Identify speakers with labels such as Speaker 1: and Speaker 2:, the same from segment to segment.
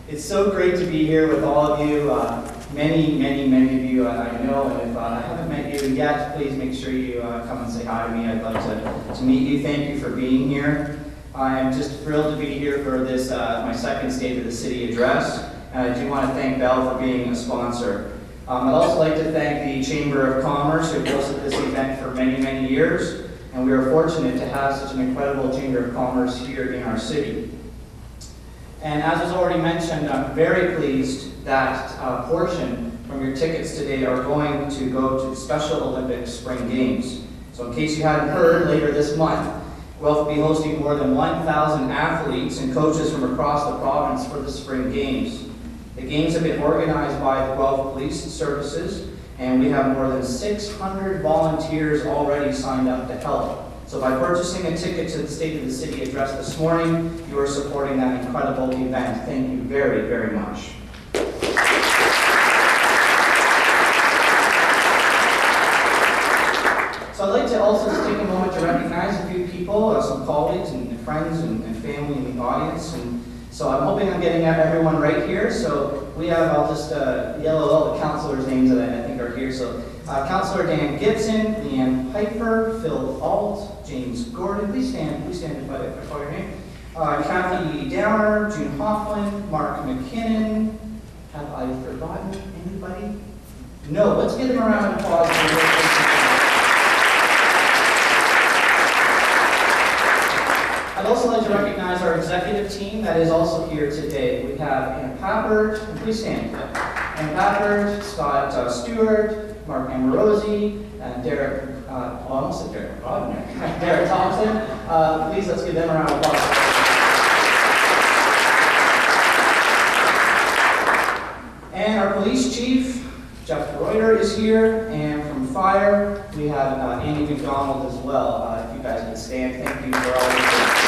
Speaker 1: It's so great to be here with all of you. Many of you I know, and if I haven't met you yet, please make sure you come and say hi to me. I'd love to meet you. Thank you for being here. I'm just thrilled to be here for this, my second State of the City address, and I do want to thank Bell for being a sponsor. I'd also like to thank the Chamber of Commerce, who hosted this event for many years, and we are fortunate to have such an incredible Chamber of Commerce here in our city. And as was already mentioned, I'm very pleased that a portion from your tickets today are going to go to the Special Olympics Spring Games. So in case you hadn't heard, later this month, Guelph will be hosting more than 1,000 athletes and coaches from across the province for the Spring Games. The Games have been organized by the Guelph Police Services, and we have more than 600 volunteers already signed up to help. So by purchasing a ticket to the State of the City address this morning, you are supporting that incredible event. Thank you very much. So I'd like to also take a moment to recognize a few people, some colleagues and friends and family in the audience. And so I'm hoping I'm getting everyone right here. So we have, I'll just yell all the councilors' names that I think are here. So Councillor Dan Gibson, Leanne Piper, Phil Alt, James Gordon, please stand if I call your name. Kathy Downer, June Hoffman, Mark McKinnon. Have I forgotten anybody? No, let's give them a round of applause. I'd also like to recognize our executive team that is also here today. We have Ann Pappert, please stand. Ann Pappert, Scott Stewart, Mark Amorosi, and Derek, almost said Derek Rodnick, Derek Thompson. Please, let's give them a round of applause. And our police chief, Jeff Reuter, is here, and from fire, we have Andy McDonald as well. If you guys could stand, thank you for all your work.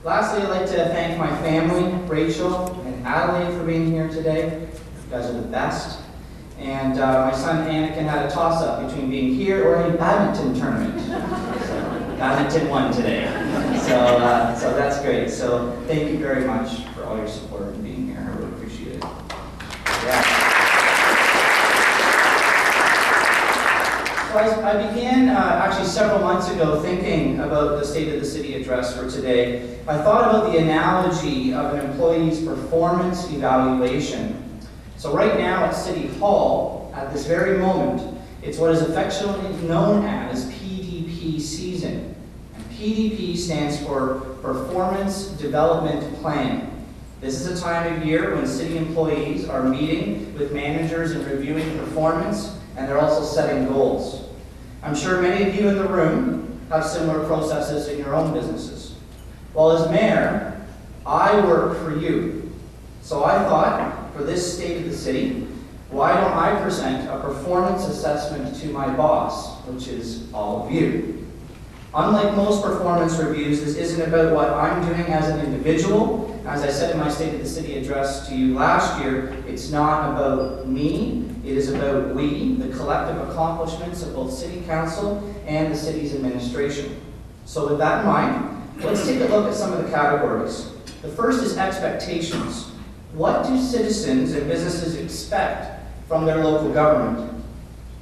Speaker 1: Lastly, I'd like to thank my family, Rachel and Adelaide, for being here today. You guys are the best. And my son Anakin had a toss-up between being here or a badminton tournament. So, badminton won today. So that's great. So thank you very much for all your support and being here. I really appreciate it. Yeah. So I began actually several months ago thinking about the State of the City address for today. I thought about the analogy of an employee's performance evaluation. So right now at City Hall, at this very moment, it's what is affectionately known as PDP season. And PDP stands for Performance Development Plan. This is a time of year when city employees are meeting with managers and reviewing performance, and they're also setting goals. I'm sure many of you in the room have similar processes in your own businesses. Well, as mayor, I work for you. So I thought, for this State of the City, why don't I present a performance assessment to my boss, which is all of you. Unlike most performance reviews, this isn't about what I'm doing as an individual. As I said in my State of the City address to you last year, it's not about me. It is about we, the collective accomplishments of both City Council and the city's administration. So with that in mind, let's take a look at some of the categories. The first is expectations. What do citizens and businesses expect from their local government?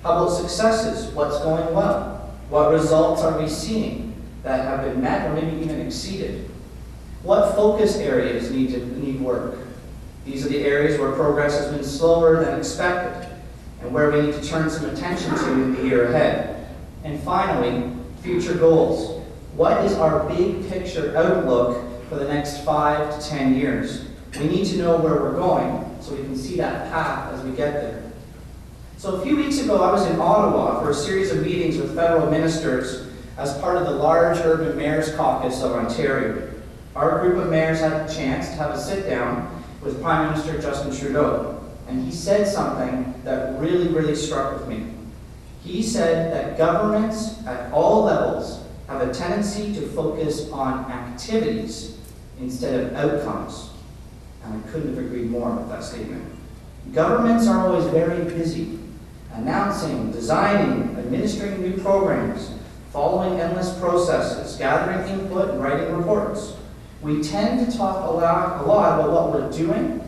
Speaker 1: How about successes? What's going well? What results are we seeing that have been met or maybe even exceeded? What focus areas need work? These are the areas where progress has been slower than expected and where we need to turn some attention to in the year ahead. And finally, future goals. What is our big picture outlook for the next 5 to 10 years? We need to know where we're going so we can see that path as we get there. So a few weeks ago, I was in Ottawa for a series of meetings with federal ministers as part of the large Urban Mayors Caucus of Ontario. Our group of mayors had the chance to have a sit-down with Prime Minister Justin Trudeau, and he said something that really struck with me. He said that governments at all levels have a tendency to focus on activities instead of outcomes. And I couldn't have agreed more with that statement. Governments are always very busy, announcing, designing, administering new programs, following endless processes, gathering input, and writing reports. We tend to talk a lot about what we're doing,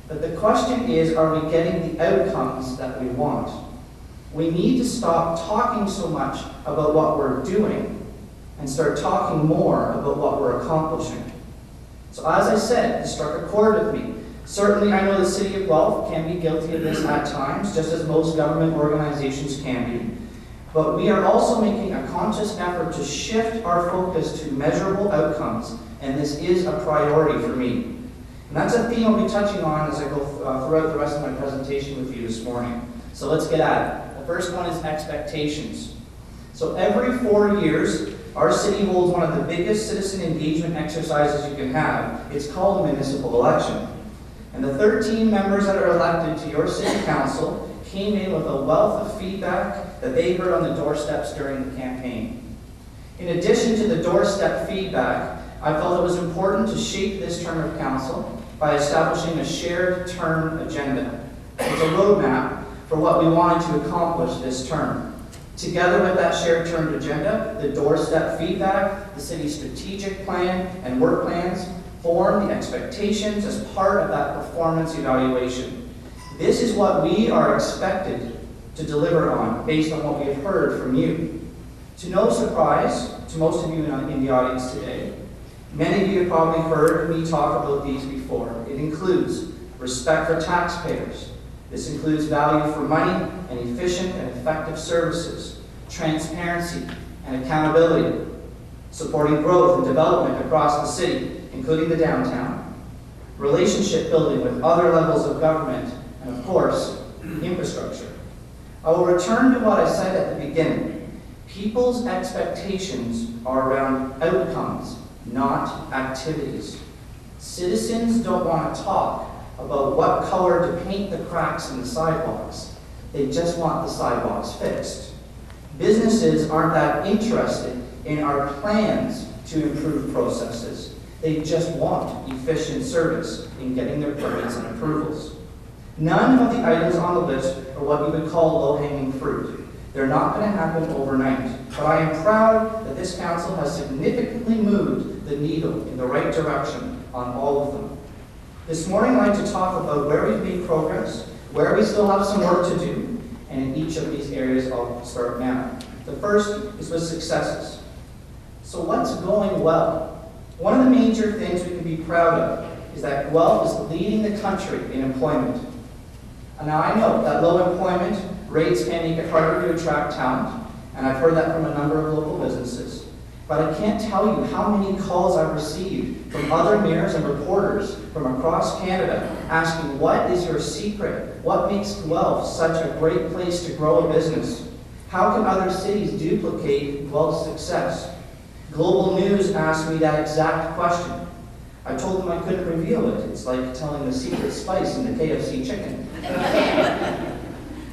Speaker 1: but the question is, are we getting the outcomes that we want? We need to stop talking so much about what we're doing and start talking more about what we're accomplishing. So as I said, it struck a chord with me. Certainly, I know the City of Guelph can be guilty of this at times, just as most government organizations can be. But we are also making a conscious effort to shift our focus to measurable outcomes, and this is a priority for me. And that's a theme I'll be touching on as I go throughout the rest of my presentation with you this morning. So let's get at it. The first one is expectations. So every 4 years, our city holds one of the biggest citizen engagement exercises you can have. It's called a municipal election. And the 13 members that are elected to your city council came in with a wealth of feedback that they heard on the doorsteps during the campaign. In addition to the doorstep feedback, I felt it was important to shape this term of council by establishing a shared term agenda. It's a roadmap for what we wanted to accomplish this term. Together with that shared term agenda, the doorstep feedback, the city's strategic plan, and work plans form the expectations as part of that performance evaluation. This is what we are expected to deliver on based on what we have heard from you. To no surprise to most of you in the audience today, many of you have probably heard me talk about these before. It includes respect for taxpayers. This includes value for money and efficient and effective services, transparency and accountability, supporting growth and development across the city, including the downtown, relationship building with other levels of government, and of course, infrastructure. I will return to what I said at the beginning. People's expectations are around outcomes, not activities. Citizens don't want to talk about what color to paint the cracks in the sidewalks. They just want the sidewalks fixed. Businesses aren't that interested in our plans to improve processes. They just want efficient service in getting their permits and approvals. None of the items on the list are what you would call low-hanging fruit. They're not going to happen overnight, but I am proud that this council has significantly moved the needle in the right direction on all of them. This morning I'd like to talk about where we've made progress, where we still have some work to do, and in each of these areas I'll start now. The first is with successes. So what's going well? One of the major things we can be proud of is that Guelph is leading the country in employment. And now I know that low employment rates can make it harder to attract talent, and I've heard that from a number of local businesses. But I can't tell you how many calls I've received from other mayors and reporters from across Canada asking, what is your secret? What makes Guelph such a great place to grow a business? How can other cities duplicate Guelph's success? Global News asked me that exact question. I told them I couldn't reveal it. It's like telling the secret spice in the KFC chicken.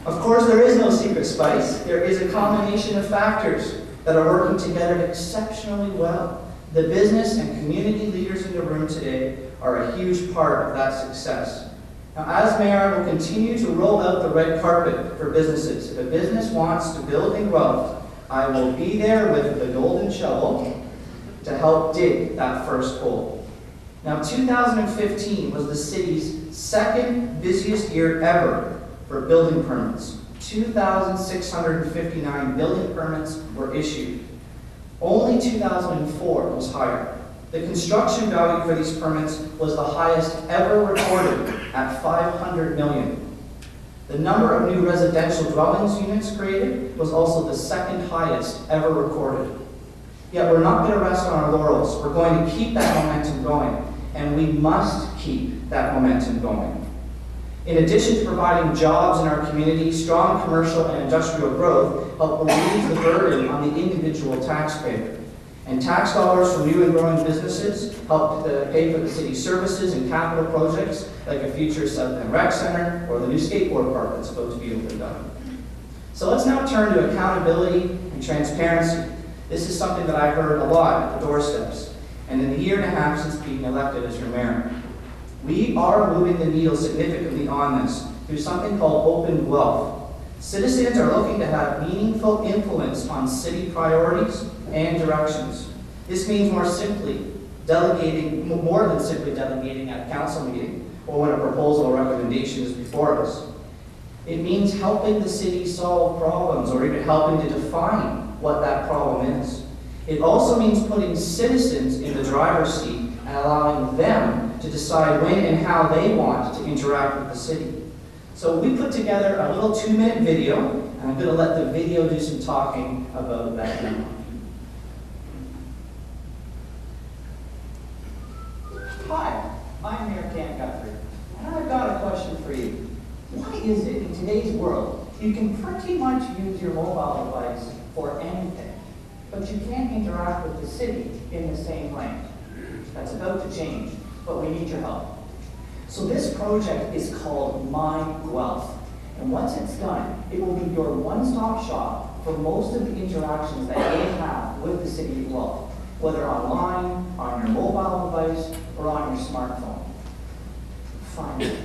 Speaker 1: Of course, there is no secret spice. There is a combination of factors that are working together exceptionally well. The business and community leaders in the room today are a huge part of that success. Now, as mayor, I will continue to roll out the red carpet for businesses. If a business wants to build in Guelph, I will be there with the golden shovel to help dig that first hole. Now, 2015 was the city's second busiest year ever for building permits. 2,659 building permits were issued. Only 2004 was higher. The construction value for these permits was the highest ever recorded at $500 million. The number of new residential dwellings units created was also the second highest ever recorded. Yet we're not going to rest on our laurels. We're going to keep that momentum going, and we must keep that momentum going. In addition to providing jobs in our community, strong commercial and industrial growth help relieve the burden on the individual taxpayer. And tax dollars from new and growing businesses help to pay for the city's services and capital projects like a future South End Rec Center or the new skateboard park that's about to be opened up. So let's now turn to accountability and transparency. This is something that I've heard a lot at the doorsteps, and in the year and a half since being elected as your mayor. We are moving the needle significantly on this through something called Open Guelph. Citizens are looking to have meaningful influence on city priorities and directions. This means more than simply delegating at a council meeting or when a proposal or recommendation is before us. It means helping the city solve problems or even helping to define what that problem is. It also means putting citizens in the driver's seat and allowing them to decide when and how they want to interact with the city. So we put together a little 2-minute video, and I'm going to let the video do some talking about that now.
Speaker 2: Hi, I'm Mayor Cam Guthrie, and I've got a question for you. Why is it in today's world you can pretty much use your mobile device for anything, but you can't interact with the city in the same way? That's about to change, but we need your help. So this project is called My Guelph, and once it's done, it will be your one-stop shop for most of the interactions that you have with the city of Guelph, whether online, on your mobile device, or on your smartphone. Finally,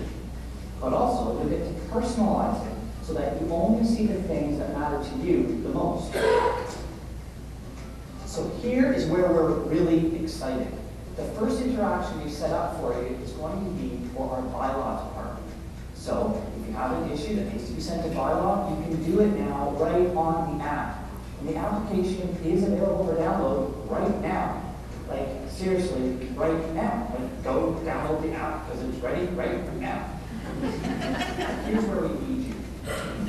Speaker 2: but also you'll get to personalize it so that you only see the things that matter to you the most. So here is where we're really excited. The first interaction we've set up for you is going to be for our bylaw department. So if you have an issue that needs to be sent to bylaw, you can do it now right on the app. And the application is available for download right now. Like, seriously, right now. Like, go download the app because it's ready right now. Here's where we need you.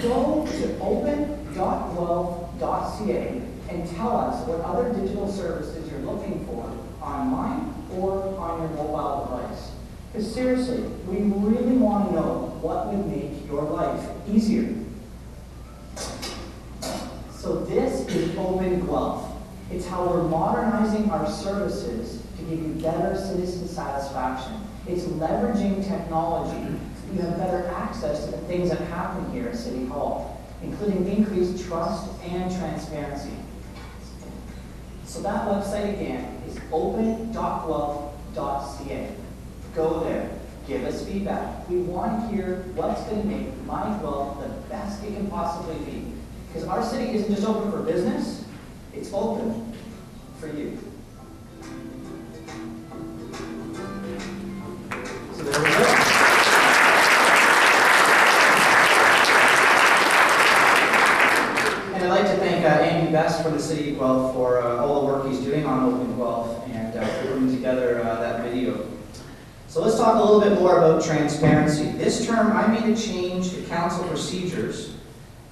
Speaker 2: Go to open.guelph.ca and tell us what other digital services you're looking for online or on your mobile device. Because seriously, we really want to know what would make your life easier. So this is Open Guelph. It's how we're modernizing our services to give you better citizen satisfaction. It's leveraging technology so you have better access to the things that happen here at City Hall, including increased trust and transparency. So that website again is open.guelph.ca. Go there, give us feedback. We want to hear what's going to make My Guelph the best it can possibly be. Because our city isn't just open for business, it's open for you. So there we go. And I'd like to thank Andy Best from the City of Guelph for all the work he's doing on Open Guelph and for putting together that video. So let's talk a little bit more about transparency. This term, I made a change to council procedures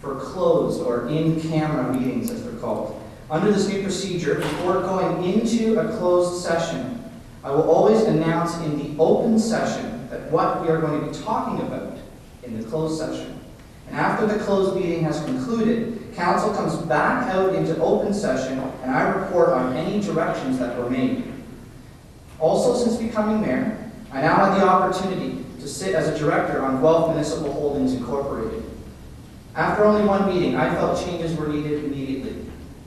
Speaker 2: for closed or in-camera meetings, as they're called. Under this new procedure, before going into a closed session, I will always announce in the open session that what we are going to be talking about in the closed session. And after the closed meeting has concluded, council comes back out into open session and I report on any directions that were made. Also, since becoming mayor, I now have the opportunity to sit as a director on Guelph Municipal Holdings Incorporated. After only one meeting, I felt changes were needed immediately.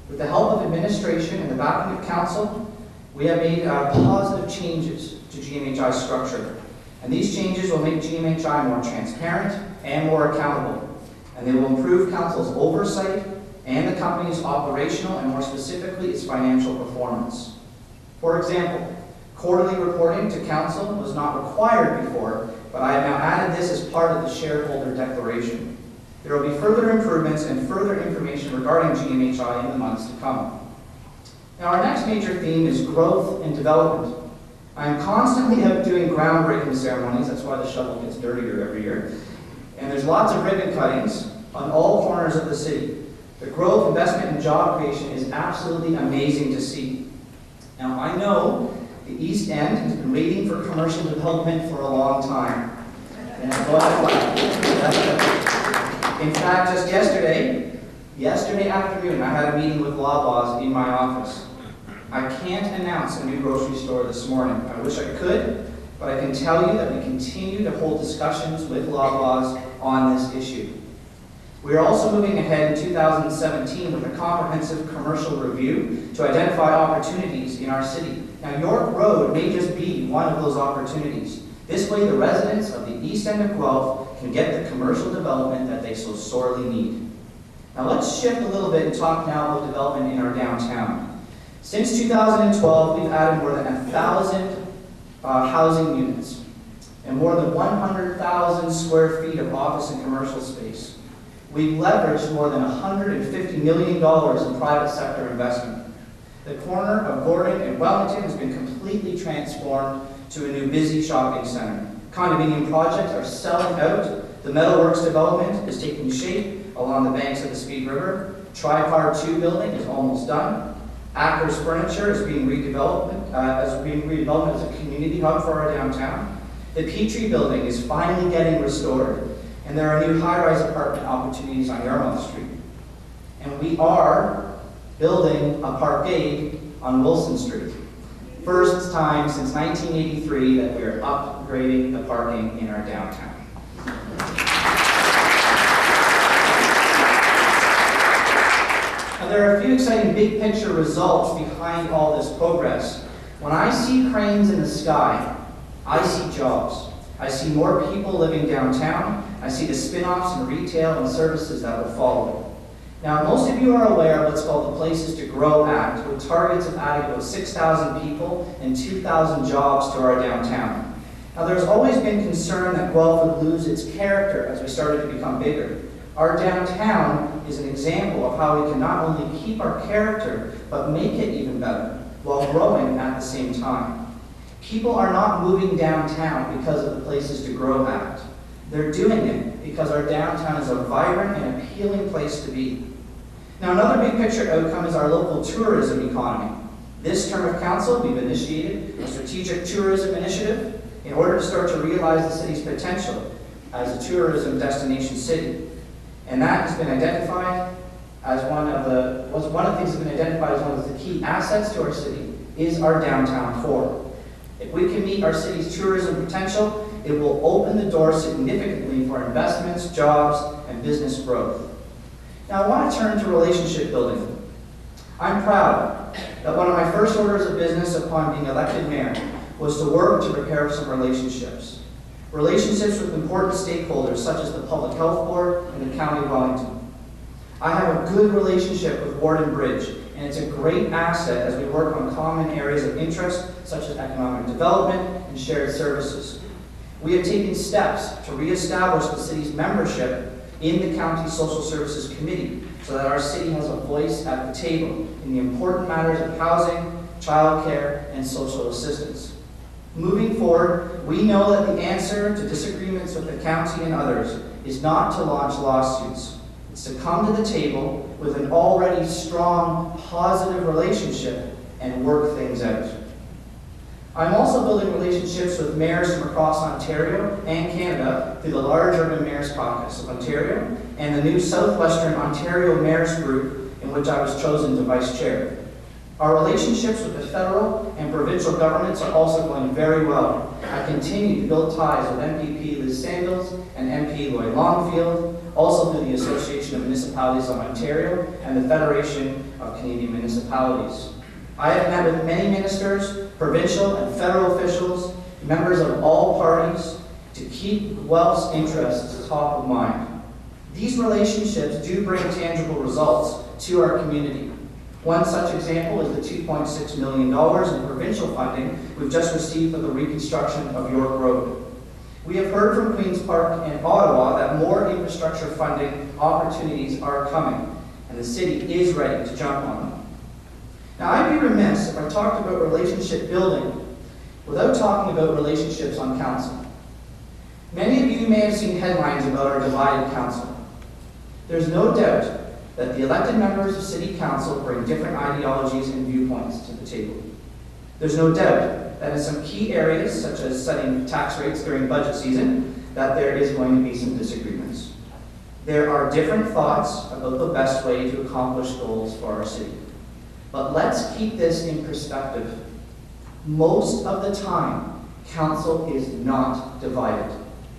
Speaker 2: With the help of administration and the backing of council, we have made positive changes to GMHI's structure. And these changes will make GMHI more transparent and more accountable. And they will improve council's oversight and the company's operational and more specifically its financial performance. For example, quarterly reporting to council was not required before, but I have now added this as part of the shareholder declaration. There will be further improvements and further information regarding GMHI in the months to come. Now, our next major theme is growth and development. I am constantly out doing groundbreaking ceremonies, that's why the shovel gets dirtier every year, and there's lots of ribbon cuttings on all corners of the city. The growth, investment, and job creation is absolutely amazing to see. Now, I know the East End has been waiting for commercial development for a long time. And in fact, just yesterday afternoon, I had a meeting with Loblaws in my office. I can't announce a new grocery store this morning. I wish I could, but I can tell you that we continue to hold discussions with Loblaws on this issue. We are also moving ahead in 2017 with a comprehensive commercial review to identify opportunities in our city. Now, York Road may just be one of those opportunities. This way, the residents of the East End of Guelph can get the commercial development that they so sorely need. Now let's shift a little bit and talk now about development in our downtown. Since 2012, we've added more than 1,000 housing units and more than 100,000 square feet of office and commercial space. We've leveraged more than $150 million in private sector investment. The corner of Gordon and Wellington has been completely transformed to a new busy shopping center. Condominium projects are selling out. The Metalworks development is taking shape along the banks of the Speed River. Tricar 2 building is almost done. Acker's Furniture is being redeveloped as a community hub for our downtown. The Petrie building is finally getting restored, and there are new high-rise apartment opportunities on Yarmouth Street. And we are building a parkade on Wilson Street. First time since 1983 that we are upgrading the parking in our downtown. Now, there are a few exciting big picture results behind all this progress. When I see cranes in the sky, I see jobs. I see more people living downtown. I see the spin-offs in retail and services that will follow. Now, most of you are aware of what's called the Places to Grow Act, with targets of adding about 6,000 people and 2,000 jobs to our downtown. Now, there's always been concern that Guelph would lose its character as we started to become bigger. Our downtown is an example of how we can not only keep our character, but make it even better, while growing at the same time. People are not moving downtown because of the Places to Grow Act. They're doing it because our downtown is a vibrant and appealing place to be. Now, another big picture outcome is our local tourism economy. This term of council, we've initiated a strategic tourism initiative in order to start to realize the city's potential as a tourism destination city. And that has been identified as one of the things that's been identified as one of the key assets to our city is our downtown core. If we can meet our city's tourism potential, it will open the door significantly for investments, jobs, and business growth. Now, I want to turn to relationship building. I'm proud that one of my first orders of business upon being elected mayor was to work to repair some relationships. Relationships with important stakeholders such as the Public Health Board and the County of Wellington. I have a good relationship with Warden Bridge, and it's a great asset as we work on common areas of interest such as economic development and shared services. We have taken steps to reestablish the city's membership in the County Social Services Committee so that our city has a voice at the table in the important matters of housing, childcare, and social assistance. Moving forward, we know that the answer to disagreements with the county and others is not to launch lawsuits. It's to come to the table with an already strong, positive relationship and work things out. I'm also building relationships with mayors from across Ontario and Canada through the large Urban Mayors Caucus of Ontario and the new Southwestern Ontario Mayors Group, in which I was chosen to vice chair. Our relationships with the federal and provincial governments are also going very well. I continue to build ties with MPP Liz Sandals and MP Lloyd Longfield, also through the Association of Municipalities of Ontario and the Federation of Canadian Municipalities. I have met with many ministers, provincial and federal officials, members of all parties, to keep Guelph's interests top of mind. These relationships do bring tangible results to our community. One such example is the $2.6 million in provincial funding we've just received for the reconstruction of York Road. We have heard from Queen's Park and Ottawa that more infrastructure funding opportunities are coming, and the city is ready to jump on them. Now, I'd be remiss if I talked about relationship building without talking about relationships on council. Many of you may have seen headlines about our divided council. There's no doubt that the elected members of City Council bring different ideologies and viewpoints to the table. There's no doubt that in some key areas, such as setting tax rates during budget season, that there is going to be some disagreements. There are different thoughts about the best way to accomplish goals for our city. But let's keep this in perspective. Most of the time, council is not divided.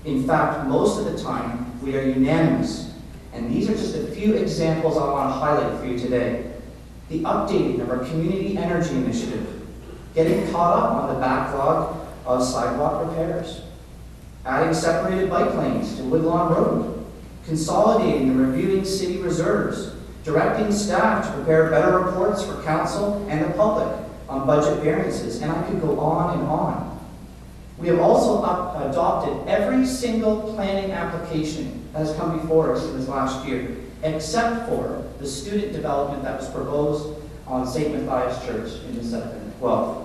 Speaker 2: In fact, most of the time, we are unanimous. And these are just a few examples I want to highlight for you today. The updating of our community energy initiative, getting caught up on the backlog of sidewalk repairs, adding separated bike lanes to Woodlawn Road, consolidating and reviewing city reserves, directing staff to prepare better reports for council and the public on budget variances, and I could go on and on. We have also adopted every single planning application that has come before us in this last year, except for the student development that was proposed on St. Matthias Church in the Guelph.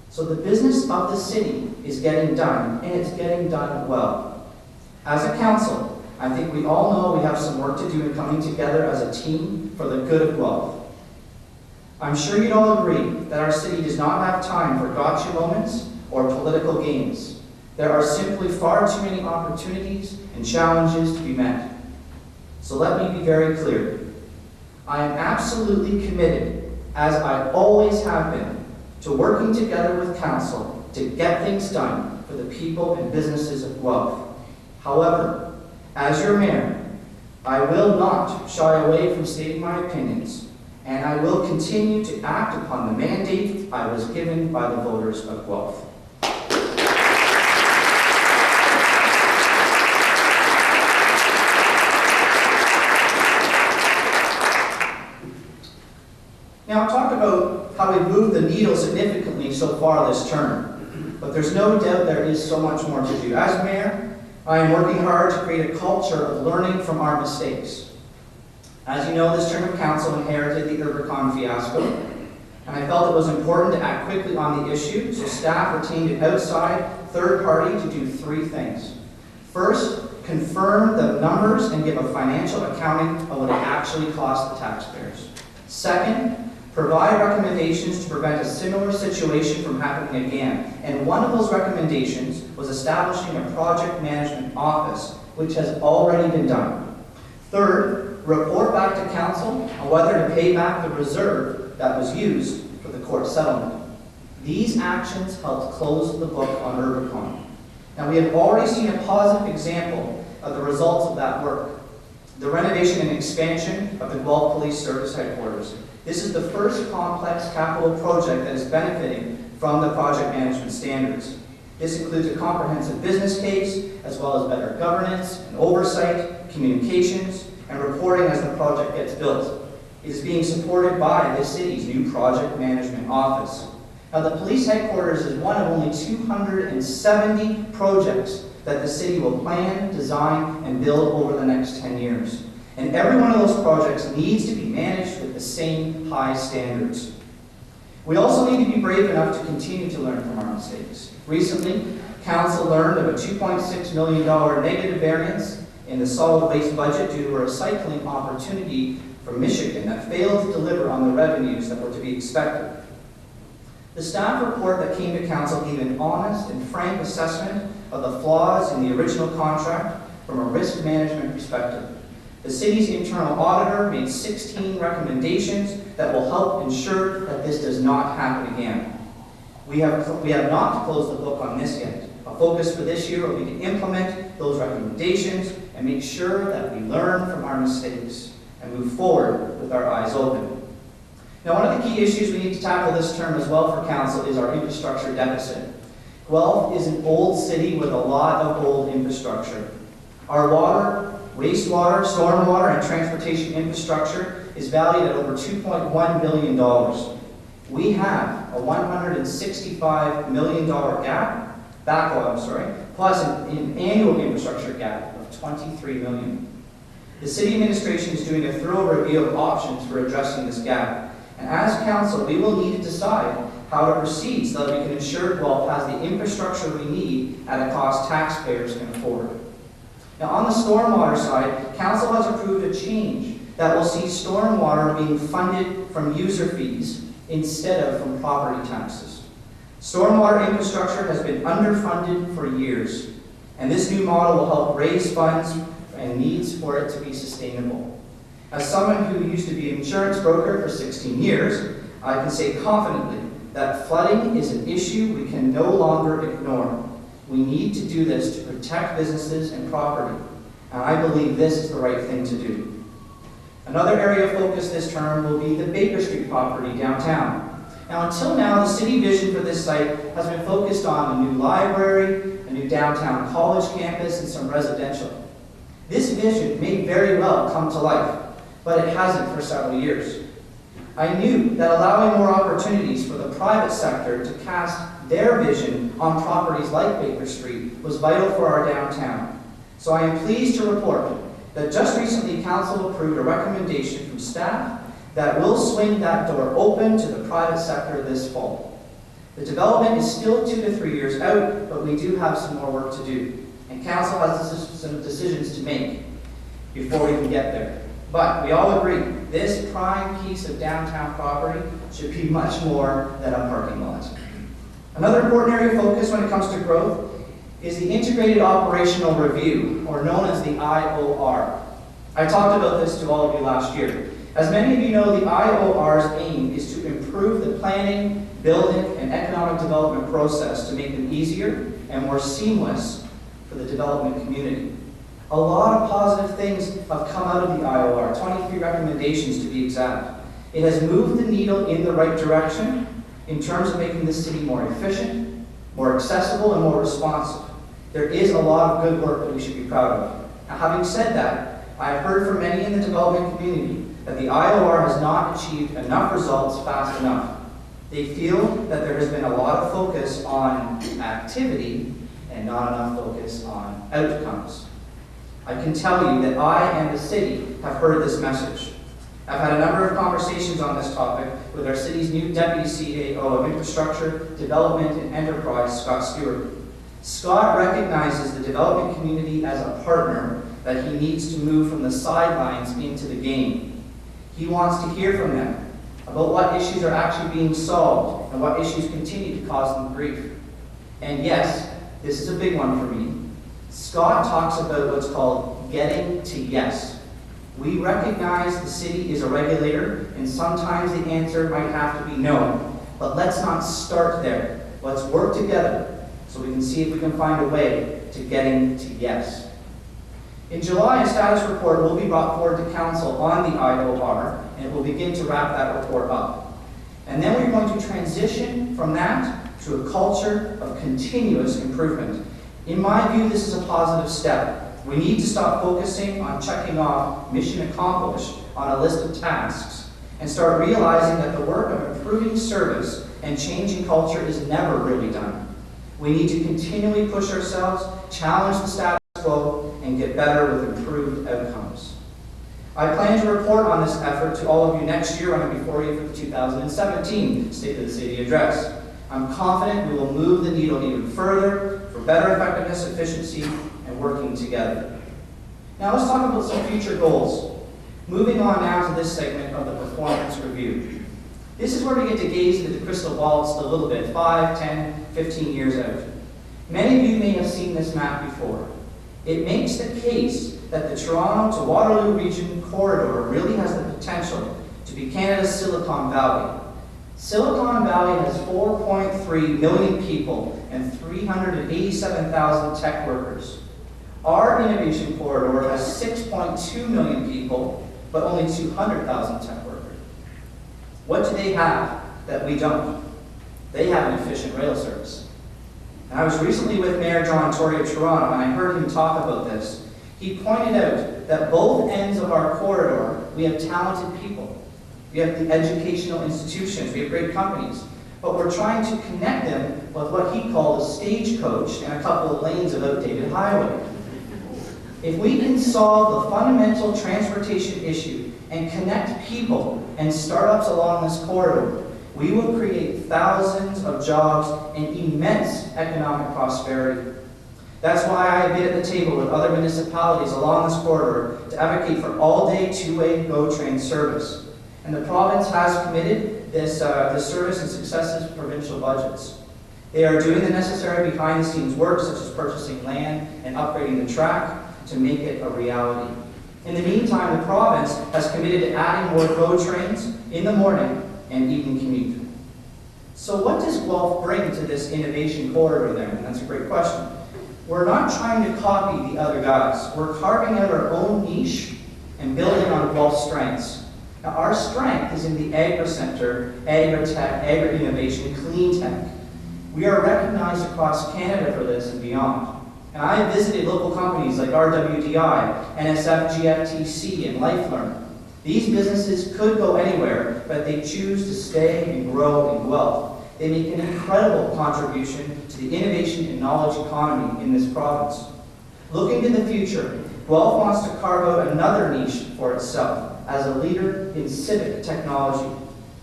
Speaker 2: So the business of the city is getting done, and it's getting done well. As a council, I think we all know we have some work to do in coming together as a team for the good of Guelph. I'm sure you'd all agree that our city does not have time for gotcha moments or political games. There are simply far too many opportunities and challenges to be met. So let me be very clear. I am absolutely committed, as I always have been, to working together with council to get things done for the people and businesses of Guelph. However, as your mayor, I will not shy away from stating my opinions, and I will continue to act upon the mandate I was given by the voters of Guelph. Now, I've talked about how we've moved the needle significantly so far this term, but there's no doubt there is so much more to do. As mayor, I am working hard to create a culture of learning from our mistakes. As you know, this term of council inherited the Urbicon fiasco, and I felt it was important to act quickly on the issue, so staff retained an outside third party to do three things. First, confirm the numbers and give a financial accounting of what it actually cost the taxpayers. Second, provide recommendations to prevent a similar situation from happening again. And one of those recommendations was establishing a project management office, which has already been done. Third, report back to council on whether to pay back the reserve that was used for the court settlement. These actions helped close the book on Urbicon. Now, we have already seen a positive example of the results of that work. The renovation and expansion of the Guelph Police Service Headquarters. This is the first complex capital project that is benefiting from the project management standards. This includes a comprehensive business case, as well as better governance and oversight, communications, and reporting as the project gets built. It is being supported by the city's new project management office. Now, the police headquarters is one of only 270 projects that the city will plan, design, and build over the next 10 years. And every one of those projects needs to be managed with the same high standards. We also need to be brave enough to continue to learn from our mistakes. Recently, council learned of a $2.6 million negative variance in the solid waste budget due to a recycling opportunity from Michigan that failed to deliver on the revenues that were to be expected. The staff report that came to council gave an honest and frank assessment of the flaws in the original contract from a risk management perspective. The city's internal auditor made 16 recommendations that will help ensure that this does not happen again. We have not closed the book on this yet. A focus for this year will be to implement those recommendations and make sure that we learn from our mistakes and move forward with our eyes open. Now, one of the key issues we need to tackle this term as well for council is our infrastructure deficit. Guelph is an old city with a lot of old infrastructure. Our water, wastewater, stormwater, and transportation infrastructure is valued at over $2.1 billion. We have a $165 million backlog, plus an annual infrastructure gap of $23 million. The city administration is doing a thorough review of options for addressing this gap. And as council, we will need to decide how to proceed so that we can ensure Guelph has the infrastructure we need at a cost taxpayers can afford. Now, on the stormwater side, council has approved a change that will see stormwater being funded from user fees instead of from property taxes. Stormwater infrastructure has been underfunded for years, and this new model will help raise funds and needs for it to be sustainable. As someone who used to be an insurance broker for 16 years, I can say confidently that flooding is an issue we can no longer ignore. We need to do this to protect businesses and property, and I believe this is the right thing to do. Another area of focus this term will be the Baker Street property downtown.
Speaker 1: Now, until now, the city vision for this site has been focused on a new library, a new downtown college campus, and some residential. This vision may very well come to life, but it hasn't for several years. I knew that allowing more opportunities for the private sector to cast their vision on properties like Baker Street was vital for our downtown. So I am pleased to report that just recently Council approved a recommendation from staff that will swing that door open to the private sector this fall. The development is still 2 to 3 years out, but we do have some more work to do. And Council has some decisions to make before we can get there. But we all agree, this prime piece of downtown property should be much more than a parking lot. Another important area of focus when it comes to growth is the Integrated Operational Review, or known as the IOR. I talked about this to all of you last year. As many of you know, the IOR's aim is to improve the planning, building, and economic development process to make them easier and more seamless for the development community. A lot of positive things have come out of the IOR, 23 recommendations to be exact. It has moved the needle in the right direction in terms of making the city more efficient, more accessible, and more responsive. There is a lot of good work that we should be proud of. Now, having said that, I have heard from many in the development community that the IOR has not achieved enough results fast enough. They feel that there has been a lot of focus on activity and not enough focus on outcomes. I can tell you that I and the city have heard this message. I've had a number of conversations on this topic with our city's new Deputy CEO of Infrastructure, Development, and Enterprise, Scott Stewart. Scott recognizes the development community as a partner that he needs to move from the sidelines into the game. He wants to hear from them about what issues are actually being solved and what issues continue to cause them grief. And yes, this is a big one for me. Scott talks about what's called getting to yes. We recognize the city is a regulator, and sometimes the answer might have to be no. But let's not start there. Let's work together so we can see if we can find a way to getting to yes. In July, a status report will be brought forward to Council on the IOR, and it will begin to wrap that report up. And then we're going to transition from that to a culture of continuous improvement. In my view, this is a positive step. We need to stop focusing on checking off mission accomplished on a list of tasks and start realizing that the work of improving service and changing culture is never really done. We need to continually push ourselves, challenge the status quo, and get better with improved outcomes. I plan to report on this effort to all of you next year when I'm before you for the 2017 State of the City Address. I'm confident we will move the needle even further for better effectiveness, efficiency, and working together. Now let's talk about some future goals. Moving on now to this segment of the performance review. This is where we get to gaze into the crystal ball just a little bit, 5, 10, 15 years out. Many of you may have seen this map before. It makes the case that the Toronto to Waterloo region corridor really has the potential to be Canada's Silicon Valley. Silicon Valley has 4.3 million people and 387,000 tech workers. Our innovation corridor has 6.2 million people, but only 200,000 tech workers. What do they have that we don't? They have an efficient rail service. And I was recently with Mayor John Tory of Toronto, and I heard him talk about this. He pointed out that both ends of our corridor, we have talented people. We have the educational institutions, we have great companies, but we're trying to connect them with what he called a stagecoach and a couple of lanes of outdated highway. If we can solve the fundamental transportation issue and connect people and startups along this corridor, we will create thousands of jobs and immense economic prosperity. That's why I've been at the table with other municipalities along this corridor to advocate for all-day two-way GO train service. And the province has committed this service in successive provincial budgets. They are doing the necessary behind-the-scenes work, such as purchasing land and upgrading the track to make it a reality. In the meantime, the province has committed to adding more GO trains in the morning and evening commute. So what does Guelph bring to this innovation corridor then? And that's a great question. We're not trying to copy the other guys. We're carving out our own niche and building on Guelph's strengths. Now, our strength is in the agri-center, agri-tech, agri-innovation, clean tech. We are recognized across Canada for this and beyond. And I have visited local companies like RWDI, NSF GFTC, and LifeLearn. These businesses could go anywhere, but they choose to stay and grow in Guelph. They make an incredible contribution to the innovation and knowledge economy in this province. Looking to the future, Guelph wants to carve out another niche for itself as a leader in civic technology.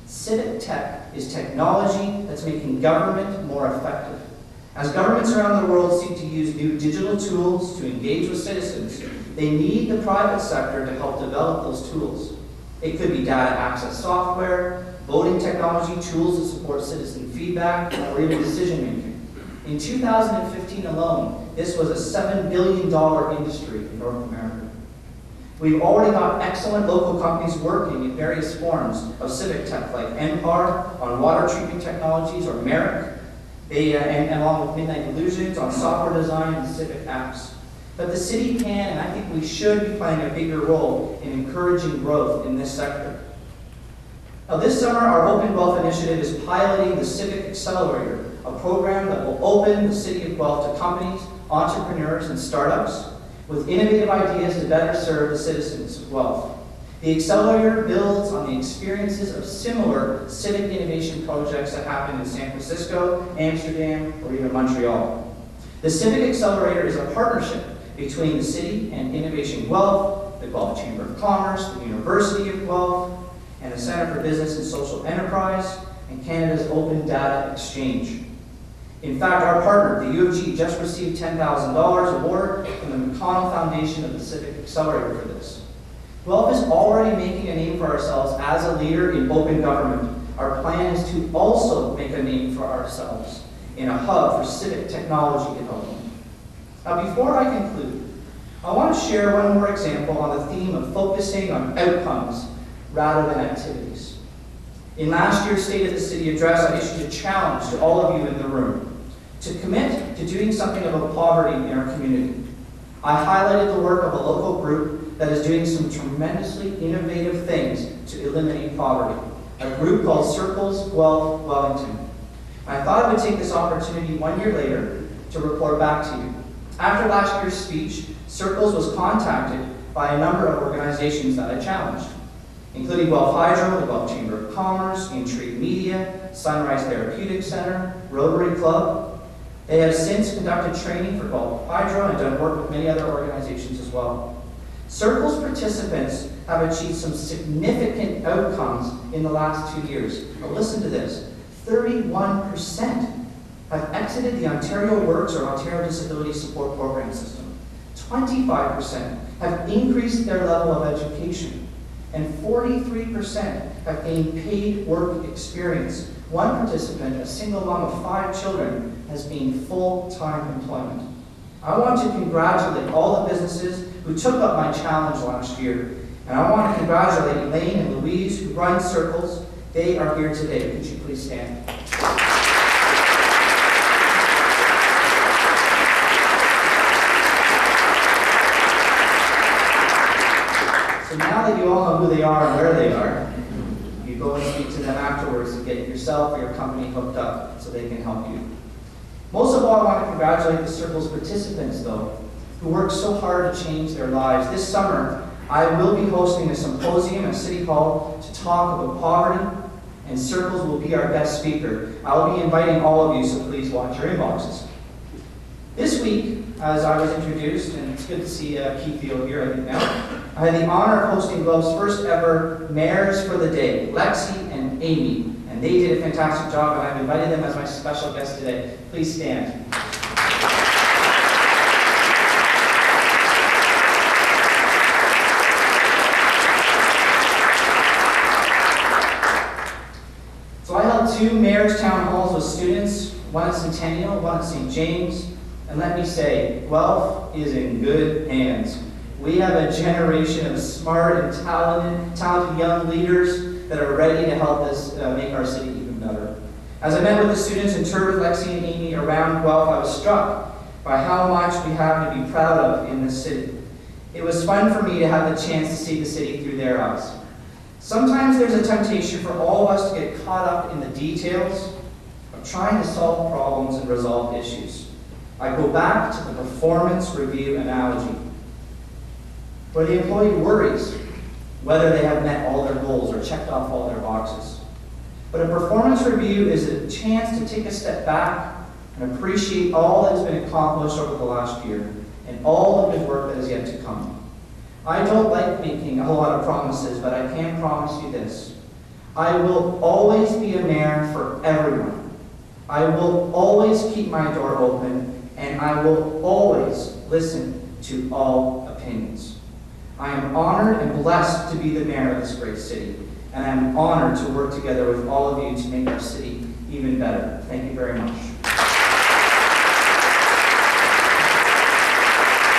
Speaker 1: Civic tech is technology that's making government more effective. As governments around the world seek to use new digital tools to engage with citizens, they need the private sector to help develop those tools. It could be data access software, voting technology, tools to support citizen feedback, or even decision making. In 2015 alone, this was a $7 billion industry in North America. We've already got excellent local companies working in various forms of civic tech, like NPAR on water treatment technologies, or Merrick, and along with Midnight Illusions on software design and civic apps. But the city can, and I think we should, be playing a bigger role in encouraging growth in this sector. Now, this summer, our Open Guelph initiative is piloting the Civic Accelerator, a program that will open the city of Guelph to companies, entrepreneurs, and startups with innovative ideas to better serve the citizens of Guelph. The Accelerator builds on the experiences of similar civic innovation projects that happen in San Francisco, Amsterdam, or even Montreal. The Civic Accelerator is a partnership between the city and Innovation Guelph, the Guelph Chamber of Commerce, the University of Guelph, and the Centre for Business and Social Enterprise, and Canada's Open Data Exchange. In fact, our partner, the U of G, just received $10,000 award from the McConnell Foundation of the Civic Accelerator for this. Guelph is already making a name for ourselves as a leader in open government. Our plan is to also make a name for ourselves in a hub for civic technology development. Now, before I conclude, I want to share one more example on the theme of focusing on outcomes rather than activities. In last year's State of the City address, I issued a challenge to all of you in the room to commit to doing something about poverty in our community. I highlighted the work of a local group that is doing some tremendously innovative things to eliminate poverty, a group called Circles Guelph Wellington. I thought I would take this opportunity 1 year later to report back to you. After last year's speech, Circles was contacted by a number of organizations that I challenged, including Guelph Hydro, the Guelph Chamber of Commerce, Intrigue Media, Sunrise Therapeutic Center, Rotary Club. They have since conducted training for Guelph Hydro and done work with many other organizations as well. Circles participants have achieved some significant outcomes in the last 2 years. Now listen to this, 31% have exited the Ontario Works or Ontario Disability Support Program system. 25% have increased their level of education. And 43% have gained paid work experience. One participant, a single mom of 5 children, has gained full-time employment. I want to congratulate all the businesses who took up my challenge last year. And I want to congratulate Elaine and Louise who run Circles. They are here today. Could you please stand? So now that you all know who they are and where they are, you go and speak to them afterwards and get yourself or your company hooked up so they can help you. Most of all, I want to congratulate the Circles participants, though, who worked so hard to change their lives. This summer, I will be hosting a symposium at City Hall to talk about poverty, and Circles will be our guest speaker. I will be inviting all of you, so please watch your inboxes. This week, as I was introduced, and it's good to see Keith Field here, I think now, I had the honor of hosting Guelph's first ever Mayors for the Day, Lexi and Amy. And they did a fantastic job, and I've invited them as my special guest today. Please stand. So I held 2 Mayor's Town Halls with students, one at Centennial, one at St. James. And let me say, Guelph is in good hands. We have a generation of smart and talented young leaders that are ready to help us make our city even better. As I met with the students and toured with Lexi and Amy around Guelph, I was struck by how much we have to be proud of in this city. It was fun for me to have the chance to see the city through their eyes. Sometimes there's a temptation for all of us to get caught up in the details of trying to solve problems and resolve issues. I go back to the performance review analogy, where the employee worries whether they have met all their goals or checked off all their boxes. But a performance review is a chance to take a step back and appreciate all that has been accomplished over the last year and all the good work that is yet to come. I don't like making a whole lot of promises, but I can promise you this. I will always be a mayor for everyone. I will always keep my door open, and I will always listen to all opinions. I am honored and blessed to be the mayor of this great city, and I am honored to work together with all of you to make our city even better. Thank you very much.